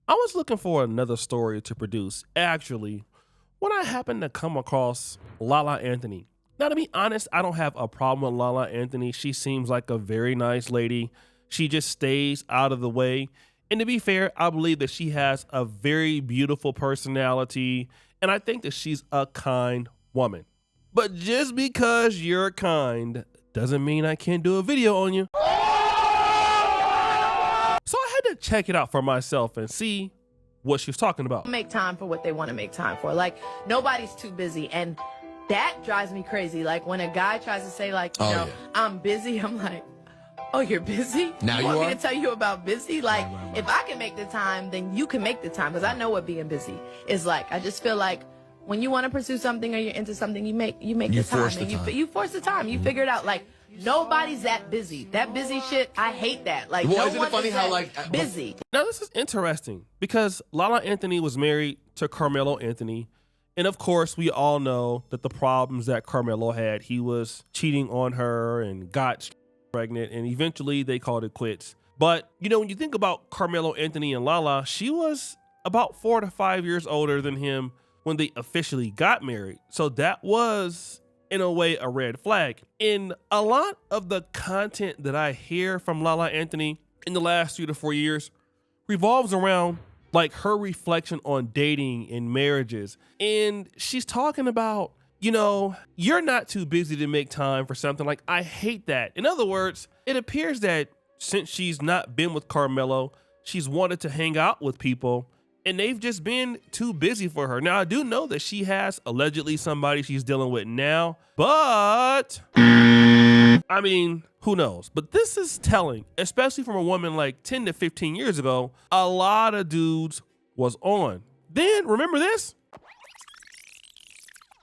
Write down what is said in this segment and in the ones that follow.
I was looking for another story to produce, actually, when I happened to come across Lala Anthony. Now, to be honest, I don't have a problem with Lala Anthony. She seems like a very nice lady. She just stays out of the way. And to be fair, I believe that she has a very beautiful personality, and I think that she's a kind woman. But just because you're kind doesn't mean I can't do a video on you. So I had to check it out for myself and see what she was talking about. Make time for what they want to make time for. Like, nobody's too busy, and that drives me crazy. Like, when a guy tries to say, like, you know, I'm busy, I'm like, oh, you're busy? Now you want me to tell you about busy? Like, right. if I can make the time, then you can make the time, because I know what being busy is like. I just feel like when you want to pursue something or you're into something, you make the time. You force the time. You figure it out. Like, nobody's that busy. That busy shit, I hate that. Like, well, no isn't one it funny is how, that like, busy. Now, this is interesting because Lala Anthony was married to Carmelo Anthony. And of course, we all know that the problems that Carmelo had, he was cheating on her and got pregnant, and eventually they called it quits. But, you know, when you think about Carmelo Anthony and Lala, she was about 4 to 5 years older than him when they officially got married. So that was, in a way, a red flag. And a lot of the content that I hear from Lala Anthony in the last 3 to 4 years revolves around like her reflection on dating and marriages. And she's talking about, you know, you're not too busy to make time for something. Like, I hate that. In other words, it appears that since she's not been with Carmelo, she's wanted to hang out with people and they've just been too busy for her. Now, I do know that she has allegedly somebody she's dealing with now, but I mean, who knows? But this is telling, especially from a woman like 10 to 15 years ago, a lot of dudes was on. Then, remember this?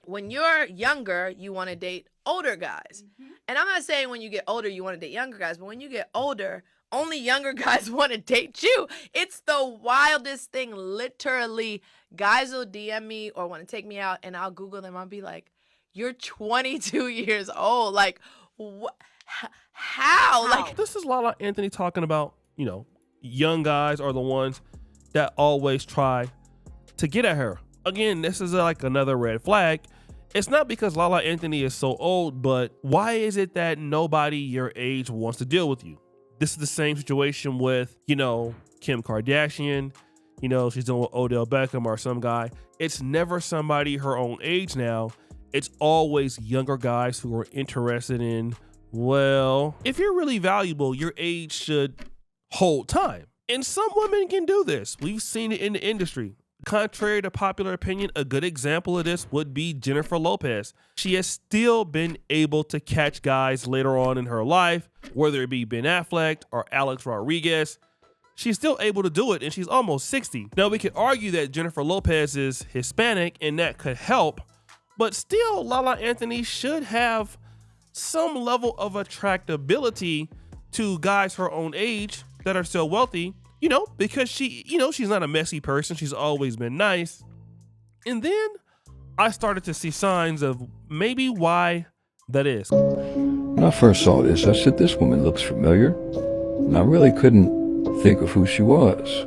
When you're younger, you want to date older guys. And I'm not saying when you get older, you want to date younger guys, but when you get older, only younger guys want to date you. It's the wildest thing. Literally, guys will DM me or want to take me out, and I'll Google them. I'll be like, you're 22 years old. Like, what? How? Like, this is Lala Anthony talking about, you know, young guys are the ones that always try to get at her. Again, this is like another red flag. It's not because Lala Anthony is so old, but why is it that nobody your age wants to deal with you? This is the same situation with, you know, Kim Kardashian. You know, she's dealing with Odell Beckham or some guy. It's never somebody her own age now. It's always younger guys who are interested in, well, if you're really valuable, your age should hold time. And some women can do this. We've seen it in the industry. Contrary to popular opinion, a good example of this would be Jennifer Lopez. She has still been able to catch guys later on in her life, whether it be Ben Affleck or Alex Rodriguez. She's still able to do it, and she's almost 60. Now, we could argue that Jennifer Lopez is Hispanic, and that could help, but still, Lala Anthony should have some level of attractability to guys her own age that are still wealthy. You know, because she, you know, she's not a messy person. She's always been nice. And then I started to see signs of maybe why that is. When I first saw this, I said, this woman looks familiar. And I really couldn't think of who she was.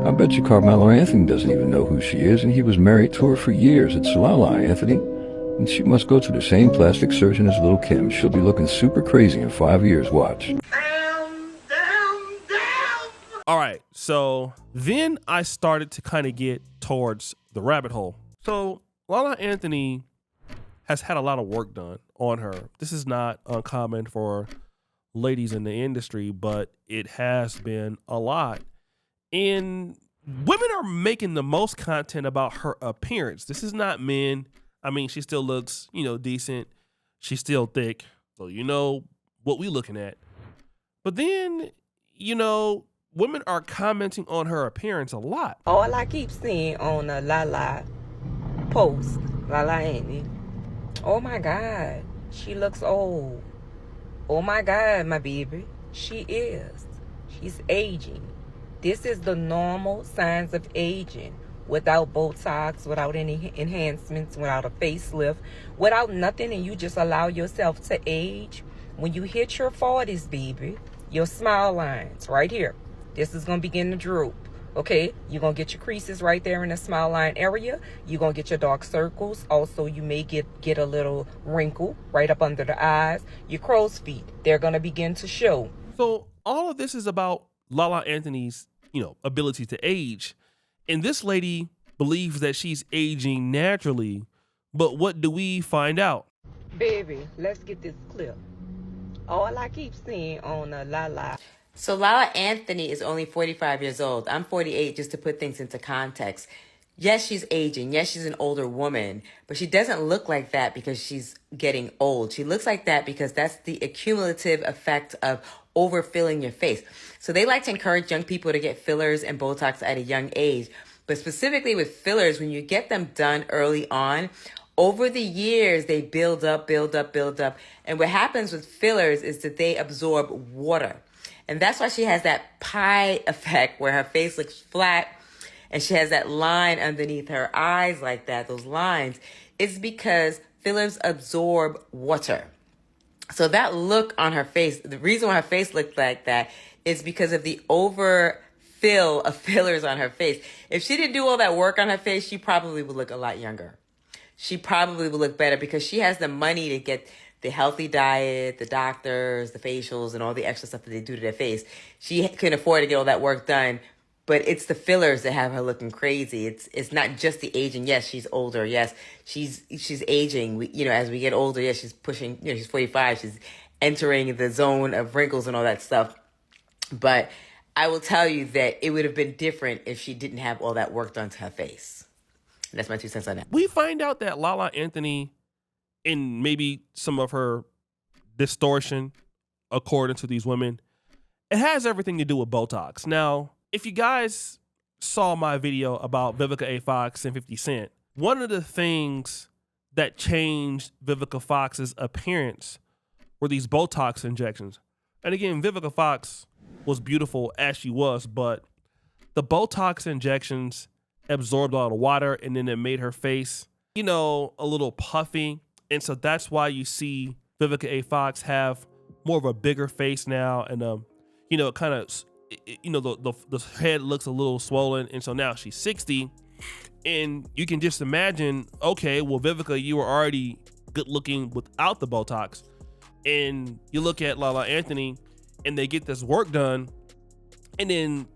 I bet you Carmelo Anthony doesn't even know who she is, and he was married to her for years. It's Lala Anthony. And she must go to the same plastic surgeon as little Kim. She'll be looking super crazy in 5 years, watch. All right, so then I started to kind of get towards the rabbit hole. So Lala Anthony has had a lot of work done on her. This is not uncommon for ladies in the industry, but it has been a lot. And women are making the most content about her appearance. This is not men. I mean, she still looks, you know, decent. She's still thick. So you know what we looking at. But then, you know, women are commenting on her appearance a lot. All I keep seeing on a Lala post, Lala Anthony, oh my God, she looks old. Oh my God, my baby, she is. She's aging. This is the normal signs of aging. Without Botox, without any enhancements, without a facelift, without nothing, and you just allow yourself to age. When you hit your 40s, baby, your smile lines right here, this is going to begin to droop. Okay, you're going to get your creases right there in the smile line area. You're going to get your dark circles. Also, you may get a little wrinkle right up under the eyes. Your crow's feet, they're going to begin to show. So all of this is about Lala Anthony's, ability to age. And this lady believes that she's aging naturally. But what do we find out? Baby, let's get this clip. All I keep seeing on Lala. So Lala Anthony is only 45 years old. I'm 48, just to put things into context. Yes, she's aging. Yes, she's an older woman, but she doesn't look like that because she's getting old. She looks like that because that's the accumulative effect of overfilling your face. So they like to encourage young people to get fillers and Botox at a young age. But specifically with fillers, when you get them done early on, over the years, they build up. And what happens with fillers is that they absorb water. And that's why she has that pie effect where her face looks flat and she has that line underneath her eyes like that, those lines. It's because fillers absorb water. So that look on her face, the reason why her face looked like that is because of the overfill of fillers on her face. If she didn't do all that work on her face, she probably would look a lot younger. She probably would look better because she has the money to get the healthy diet, the doctors, the facials, and all the extra stuff that they do to their face. She can afford to get all that work done, but it's the fillers that have her looking crazy. It's not just the aging. Yes, she's older. Yes, she's aging. As we get older, yes, she's pushing. She's 45. She's entering the zone of wrinkles and all that stuff. But I will tell you that it would have been different if she didn't have all that work done to her face. And that's my 2 cents on that. We find out that Lala Anthony, in maybe some of her distortion, according to these women, it has everything to do with Botox. Now, if you guys saw my video about Vivica A. Fox and 50 Cent, one of the things that changed Vivica Fox's appearance were these Botox injections. And again, Vivica Fox was beautiful as she was, but the Botox injections absorbed a lot of water, and then it made her face, a little puffy. And so that's why you see Vivica A. Fox have more of a bigger face now. And, it kind of, the head looks a little swollen. And so now she's 60. And you can just imagine, okay, well, Vivica, you were already good looking without the Botox. And you look at Lala Anthony and they get this work done. And then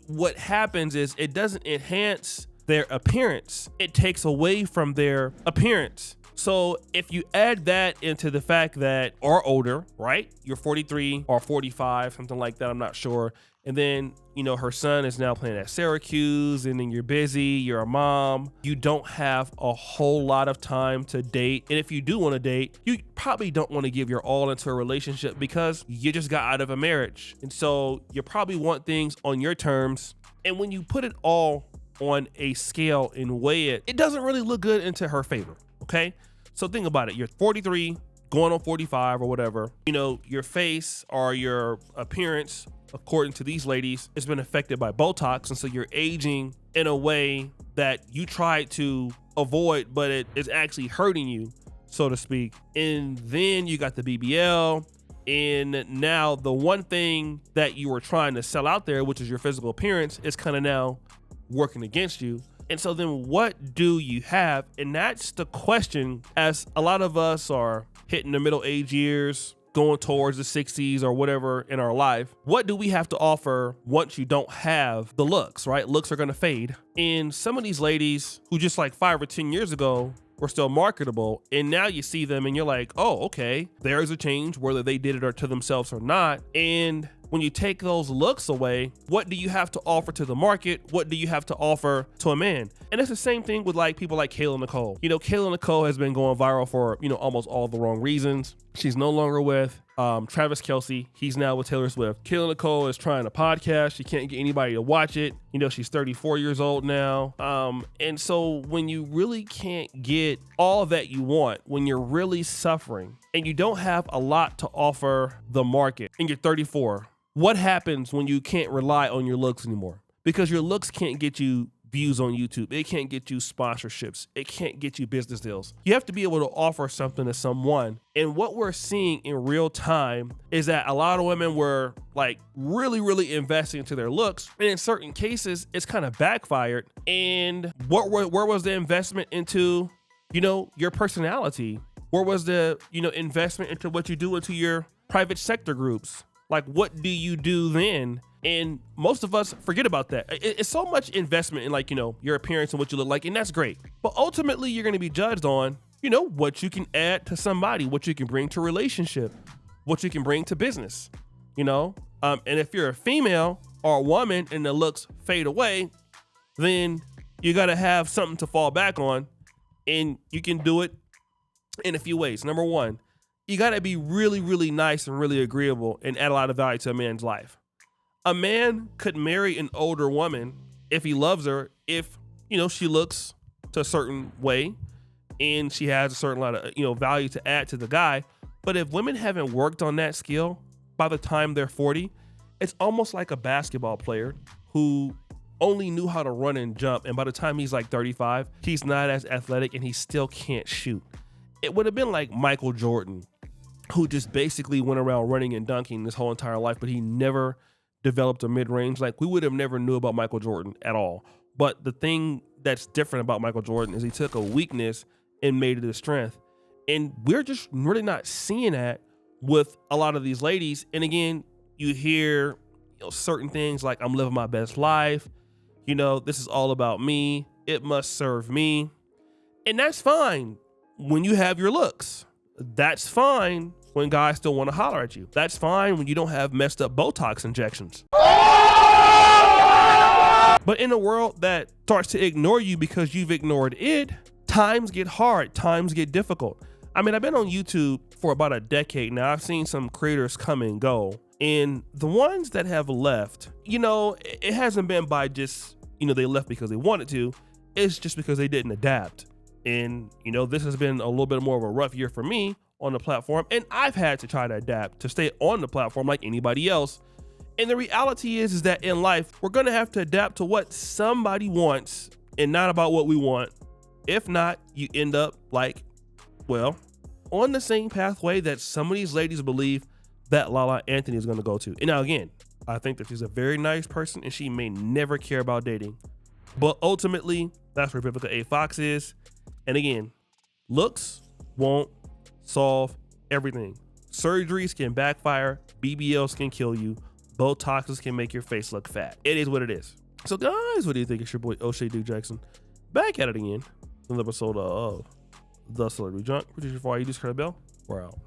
what happens is it doesn't enhance their appearance. It takes away from their appearance. So if you add that into the fact that are older, right? You're 43 or 45, something like that, I'm not sure. And then, her son is now playing at Syracuse, and then you're busy, you're a mom. You don't have a whole lot of time to date. And if you do want to date, you probably don't want to give your all into a relationship because you just got out of a marriage. And so you probably want things on your terms. And when you put it all on a scale and weigh it, it doesn't really look good into her favor. Okay, so think about it. You're 43, going on 45 or whatever. Your face or your appearance, according to these ladies, has been affected by Botox. And so you're aging in a way that you tried to avoid, but it is actually hurting you, so to speak. And then you got the BBL. And now the one thing that you were trying to sell out there, which is your physical appearance, is kind of now working against you. And so then what do you have? And that's the question, as a lot of us are hitting the middle age years, going towards the 60s or whatever in our life. What do we have to offer once you don't have the looks, right? Looks are going to fade. And some of these ladies who just like 5 or 10 years ago were still marketable, and now you see them and you're like, oh, okay, there's a change, whether they did it or to themselves or not. And when you take those looks away, what do you have to offer to the market? What do you have to offer to a man? And it's the same thing with like people like Kayla Nicole. Kayla Nicole has been going viral for, almost all the wrong reasons. She's no longer with Travis Kelce. He's now with Taylor Swift. Kayla Nicole is trying a podcast. She can't get anybody to watch it. She's 34 years old now. And so when you really can't get all that you want, when you're really suffering and you don't have a lot to offer the market and you're 34, what happens when you can't rely on your looks anymore? Because your looks can't get you views on YouTube. It can't get you sponsorships. It can't get you business deals. You have to be able to offer something to someone. And what we're seeing in real time is that a lot of women were like really, really investing into their looks. And in certain cases, it's kind of backfired. And where was the investment into, your personality? Where was the, investment into what you do into your private sector groups? Like, what do you do then? And most of us forget about that. It's so much investment in like, your appearance and what you look like, and that's great. But ultimately, you're going to be judged on, what you can add to somebody, what you can bring to a relationship, what you can bring to business, And if you're a female or a woman and the looks fade away, then you got to have something to fall back on, and you can do it in a few ways. Number one, you got to be really, really nice and really agreeable and add a lot of value to a man's life. A man could marry an older woman if he loves her, if, she looks to a certain way and she has a certain lot of, value to add to the guy. But if women haven't worked on that skill by the time they're 40, it's almost like a basketball player who only knew how to run and jump. And by the time he's like 35, he's not as athletic and he still can't shoot. It would have been like Michael Jordan, who just basically went around running and dunking his whole entire life, but he never developed a mid-range. Like, we would have never knew about Michael Jordan at all. But the thing that's different about Michael Jordan is he took a weakness and made it a strength. And we're just really not seeing that with a lot of these ladies. And again, you hear certain things like, I'm living my best life. This is all about me. It must serve me. And that's fine when you have your looks. That's fine when guys still want to holler at you. That's fine when you don't have messed up Botox injections. But in a world that starts to ignore you because you've ignored it, times get hard, times get difficult. I mean, I've been on YouTube for about a decade now. I've seen some creators come and go. And the ones that have left, it hasn't been by just, they left because they wanted to. It's just because they didn't adapt. And, this has been a little bit more of a rough year for me on the platform. And I've had to try to adapt to stay on the platform like anybody else. And the reality is that in life, we're going to have to adapt to what somebody wants and not about what we want. If not, you end up on the same pathway that some of these ladies believe that Lala Anthony is going to go to. And now again, I think that she's a very nice person and she may never care about dating. But ultimately, that's where Vivica A. Fox is. And again, looks won't solve everything. Surgeries can backfire. BBLs can kill you. Botoxes can make your face look fat. It is what it is. So guys, what do you think? It's your boy Oshay Duke Jackson back at it again. Another episode of The Celebrity Junk. Producer for you, just Bell. We're out.